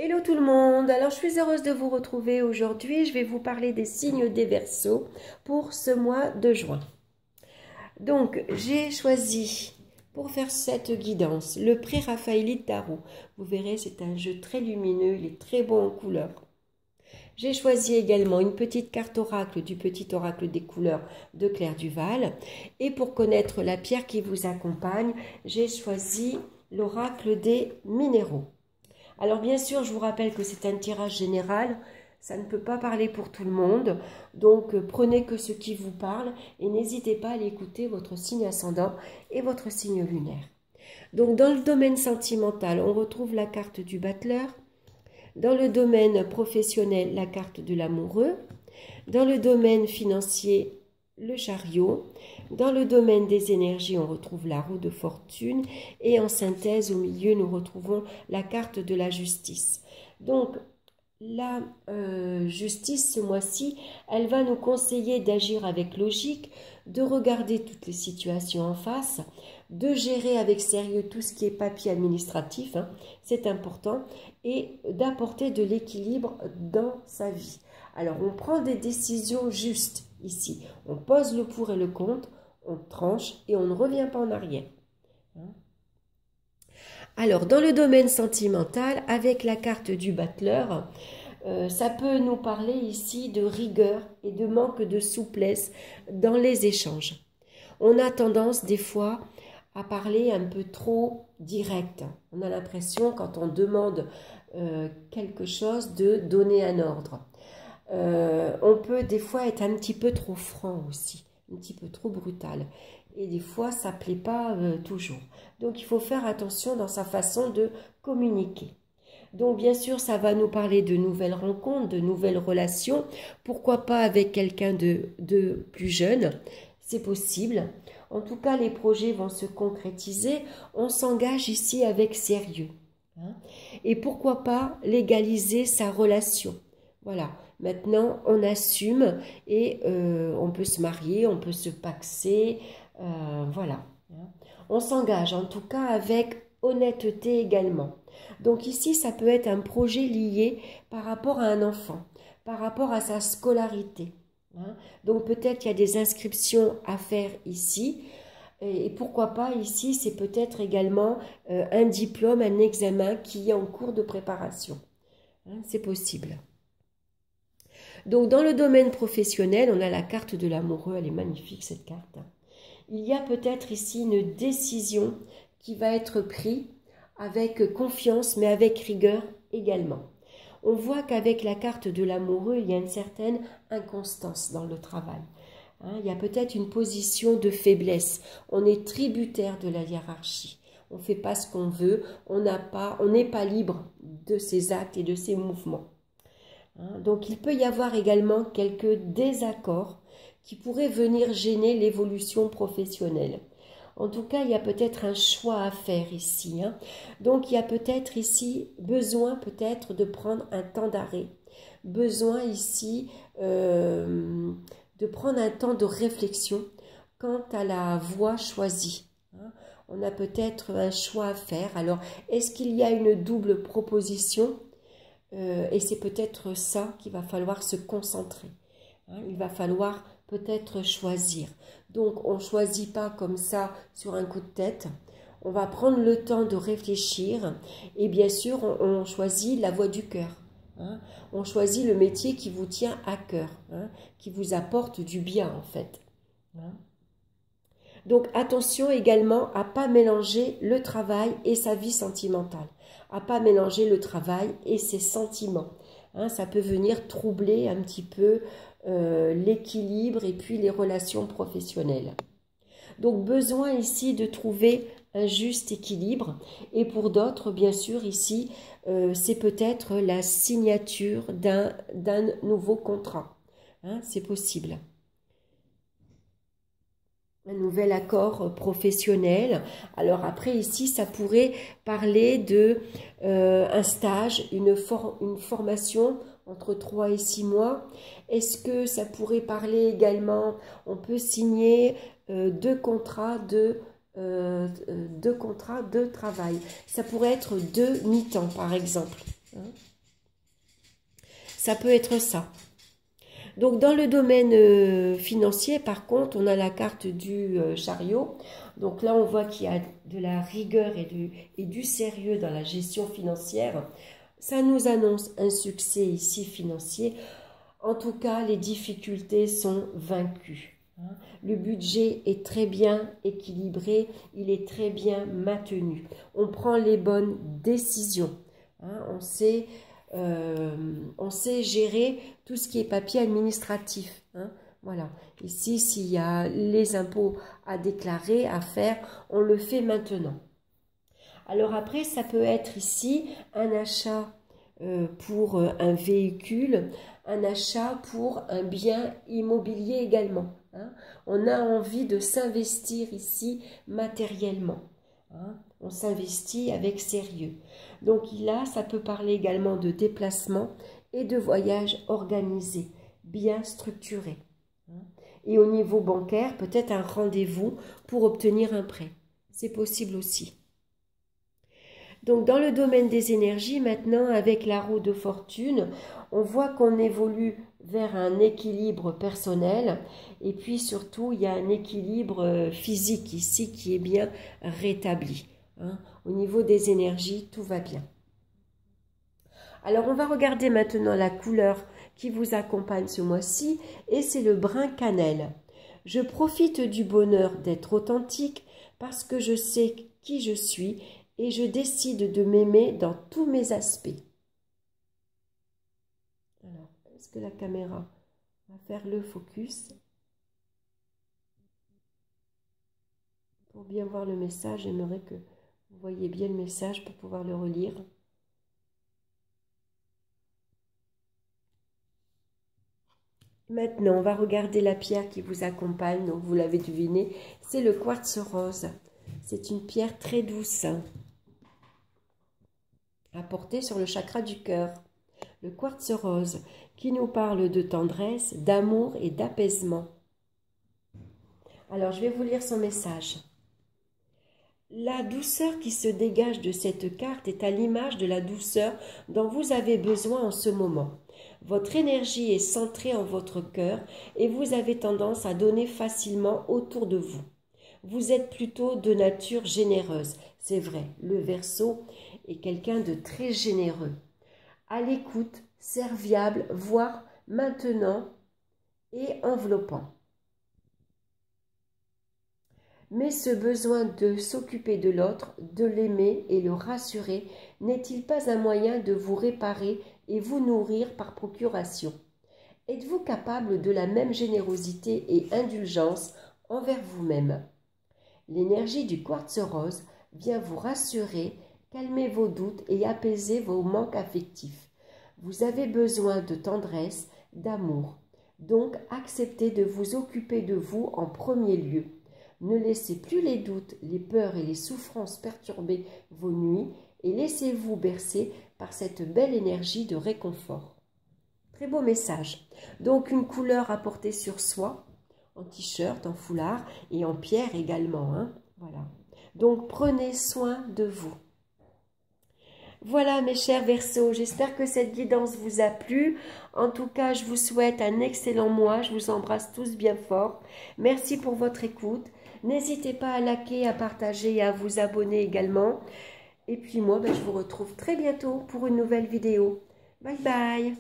Hello tout le monde, alors je suis heureuse de vous retrouver aujourd'hui. Je vais vous parler des signes des Verseaux pour ce mois de juin. Donc j'ai choisi pour faire cette guidance le Pré-Raphaélite Tarot. Vous verrez, c'est un jeu très lumineux, il est très beau en couleurs. J'ai choisi également une petite carte oracle du petit oracle des couleurs de Claire Duval. Et pour connaître la pierre qui vous accompagne, j'ai choisi l'oracle des minéraux. Alors bien sûr, je vous rappelle que c'est un tirage général, ça ne peut pas parler pour tout le monde, donc prenez que ce qui vous parle et n'hésitez pas à aller écouter votre signe ascendant et votre signe lunaire. Donc dans le domaine sentimental, on retrouve la carte du battleur, dans le domaine professionnel, la carte de l'amoureux, dans le domaine financier, le chariot. Dans le domaine des énergies, on retrouve la roue de fortune. Et en synthèse, au milieu, nous retrouvons la carte de la justice. Donc, la justice, ce mois-ci, elle va nous conseiller d'agir avec logique, de regarder toutes les situations en face, de gérer avec sérieux tout ce qui est papier administratif, c'est important, et d'apporter de l'équilibre dans sa vie. Alors, on prend des décisions justes ici. On pose le pour et le contre, on tranche et on ne revient pas en arrière. Alors, dans le domaine sentimental, avec la carte du battleur, ça peut nous parler ici de rigueur et de manque de souplesse dans les échanges. On a tendance des fois à parler un peu trop direct. On a l'impression quand on demande quelque chose de donner un ordre. On peut des fois être un petit peu trop franc aussi, un petit peu trop brutal. Et des fois, ça ne plaît pas toujours. Donc, il faut faire attention dans sa façon de communiquer. Donc, bien sûr, ça va nous parler de nouvelles rencontres, de nouvelles relations. Pourquoi pas avec quelqu'un de plus jeune? C'est possible. En tout cas, les projets vont se concrétiser. On s'engage ici avec sérieux. Et pourquoi pas légaliser sa relation? Voilà. Maintenant, on assume et on peut se marier, on peut se paxer. Voilà. On s'engage en tout cas avec honnêteté également. Donc ici, ça peut être un projet lié par rapport à un enfant, par rapport à sa scolarité. Donc peut-être qu'il y a des inscriptions à faire ici. Et pourquoi pas ici, c'est peut-être également un diplôme, un examen qui est en cours de préparation. C'est possible. Donc dans le domaine professionnel, on a la carte de l'amoureux, elle est magnifique cette carte. Il y a peut-être ici une décision qui va être prise avec confiance, mais avec rigueur également. On voit qu'avec la carte de l'amoureux, il y a une certaine inconstance dans le travail. Il y a peut-être une position de faiblesse. On est tributaire de la hiérarchie. On ne fait pas ce qu'on veut. On n'est pas libre de ses actes et de ses mouvements. Donc, il peut y avoir également quelques désaccords qui pourraient venir gêner l'évolution professionnelle. En tout cas, il y a peut-être un choix à faire ici. Donc, il y a peut-être ici besoin peut-être de prendre un temps d'arrêt. Besoin ici de prendre un temps de réflexion quant à la voie choisie. On a peut-être un choix à faire. Alors, est-ce qu'il y a une double proposition? Et c'est peut-être ça qu'il va falloir se concentrer. Il va falloir peut-être choisir. Donc, on ne choisit pas comme ça sur un coup de tête. On va prendre le temps de réfléchir et bien sûr, on choisit la voie du cœur. On choisit le métier qui vous tient à cœur, qui vous apporte du bien en fait. Donc attention également à ne pas mélanger le travail et sa vie sentimentale, à ne pas mélanger le travail et ses sentiments. Ça peut venir troubler un petit peu l'équilibre et puis les relations professionnelles. Donc besoin ici de trouver un juste équilibre et pour d'autres, bien sûr, ici, c'est peut-être la signature d'un nouveau contrat. C'est possible. Un nouvel accord professionnel. Alors après ici, ça pourrait parler de un stage, une formation entre 3 et 6 mois. Est-ce que ça pourrait parler également, on peut signer deux contrats de travail. Ça pourrait être 2 mi-temps par exemple. Ça peut être ça. Donc dans le domaine financier, par contre, on a la carte du chariot. Donc là, on voit qu'il y a de la rigueur et du sérieux dans la gestion financière. Ça nous annonce un succès ici financier. En tout cas, les difficultés sont vaincues. Le budget est très bien équilibré, il est très bien maintenu. On prend les bonnes décisions. On sait gérer tout ce qui est papier administratif. Voilà. Ici, s'il y a les impôts à déclarer, à faire, on le fait maintenant. Alors après, ça peut être ici un achat pour un véhicule, un achat pour un bien immobilier également. On a envie de s'investir ici matériellement. On s'investit avec sérieux. Donc là, ça peut parler également de déplacement et de voyage organisé, bien structuré. Et au niveau bancaire, peut-être un rendez-vous pour obtenir un prêt. C'est possible aussi. Donc dans le domaine des énergies, maintenant avec la roue de fortune, on voit qu'on évolue vers un équilibre personnel et puis surtout il y a un équilibre physique ici qui est bien rétabli. Au niveau des énergies, tout va bien. Alors on va regarder maintenant la couleur qui vous accompagne ce mois-ci et c'est le brun cannelle. Je profite du bonheur d'être authentique parce que je sais qui je suis et je décide de m'aimer dans tous mes aspects. Alors, est-ce que la caméra va faire le focus? Pour bien voir le message, j'aimerais que vous voyez bien le message pour pouvoir le relire. Maintenant, on va regarder la pierre qui vous accompagne. Donc, vous l'avez deviné, c'est le quartz rose. C'est une pierre très douce à porter sur le chakra du cœur. Le quartz rose qui nous parle de tendresse, d'amour et d'apaisement. Alors, je vais vous lire son message. La douceur qui se dégage de cette carte est à l'image de la douceur dont vous avez besoin en ce moment. Votre énergie est centrée en votre cœur et vous avez tendance à donner facilement autour de vous. Vous êtes plutôt de nature généreuse. C'est vrai, le Verseau est quelqu'un de très généreux. À l'écoute, serviable, voire maintenant et enveloppant. Mais ce besoin de s'occuper de l'autre, de l'aimer et le rassurer, n'est-il pas un moyen de vous réparer et vous nourrir par procuration? Êtes-vous capable de la même générosité et indulgence envers vous-même? L'énergie du quartz rose vient vous rassurer, calmer vos doutes et apaiser vos manques affectifs. Vous avez besoin de tendresse, d'amour. Donc, acceptez de vous occuper de vous en premier lieu. Ne laissez plus les doutes, les peurs et les souffrances perturber vos nuits et laissez-vous bercer par cette belle énergie de réconfort. Très beau message. Donc, une couleur à porter sur soi, en t-shirt, en foulard et en pierre également. Voilà. Donc, prenez soin de vous. Voilà mes chers Verseaux, j'espère que cette guidance vous a plu. En tout cas, je vous souhaite un excellent mois. Je vous embrasse tous bien fort. Merci pour votre écoute. N'hésitez pas à liker, à partager et à vous abonner également. Et puis moi, je vous retrouve très bientôt pour une nouvelle vidéo. Bye bye.